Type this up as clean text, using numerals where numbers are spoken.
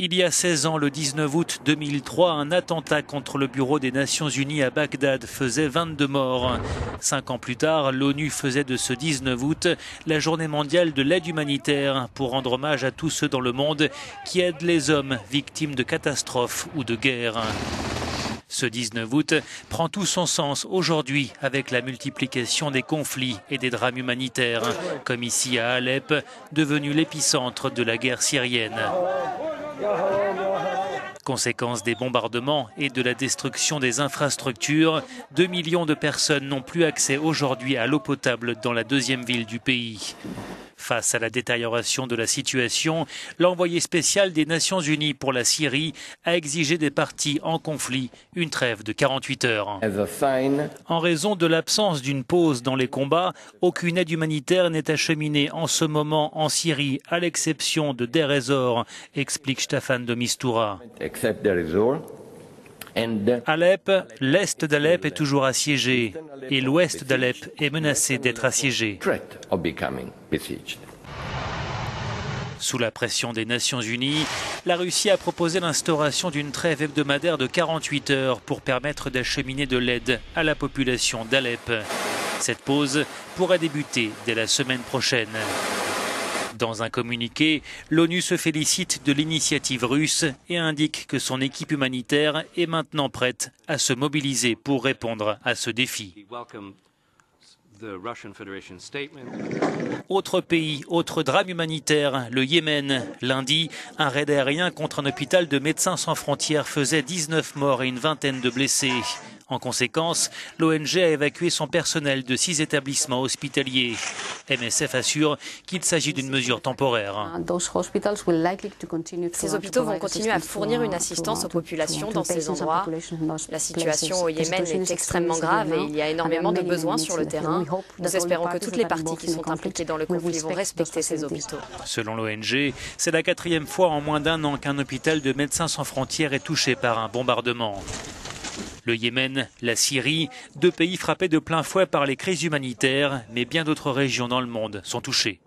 Il y a 16 ans, le 19 août 2003, un attentat contre le bureau des Nations Unies à Bagdad faisait 22 morts. 5 ans plus tard, l'ONU faisait de ce 19 août la journée mondiale de l'aide humanitaire pour rendre hommage à tous ceux dans le monde qui aident les hommes victimes de catastrophes ou de guerres. Ce 19 août prend tout son sens aujourd'hui avec la multiplication des conflits et des drames humanitaires, comme ici à Alep, devenu l'épicentre de la guerre syrienne. Conséquence des bombardements et de la destruction des infrastructures, 2 millions de personnes n'ont plus accès aujourd'hui à l'eau potable dans la deuxième ville du pays. Face à la détérioration de la situation, l'envoyé spécial des Nations Unies pour la Syrie a exigé des parties en conflit une trêve de 48 heures. En raison de l'absence d'une pause dans les combats, aucune aide humanitaire n'est acheminée en ce moment en Syrie, à l'exception de Deir ez-Zor, explique Staffan de Mistura. Alep, l'est d'Alep est toujours assiégé et l'ouest d'Alep est menacé d'être assiégé. Sous la pression des Nations Unies, la Russie a proposé l'instauration d'une trêve hebdomadaire de 48 heures pour permettre d'acheminer de l'aide à la population d'Alep. Cette pause pourrait débuter dès la semaine prochaine. Dans un communiqué, l'ONU se félicite de l'initiative russe et indique que son équipe humanitaire est maintenant prête à se mobiliser pour répondre à ce défi. Autre pays, autre drame humanitaire, le Yémen. Lundi, un raid aérien contre un hôpital de Médecins sans frontières faisait 19 morts et une vingtaine de blessés. En conséquence, l'ONG a évacué son personnel de 6 établissements hospitaliers. MSF assure qu'il s'agit d'une mesure temporaire. Ces hôpitaux vont continuer à fournir une assistance aux populations dans ces endroits. La situation au Yémen est extrêmement grave et il y a énormément de besoins sur le terrain. Nous espérons que toutes les parties qui sont impliquées dans le conflit vont respecter ces hôpitaux. Selon l'ONG, c'est la 4e fois en moins d'un an qu'un hôpital de Médecins sans frontières est touché par un bombardement. Le Yémen, la Syrie, 2 pays frappés de plein fouet par les crises humanitaires, mais bien d'autres régions dans le monde sont touchées.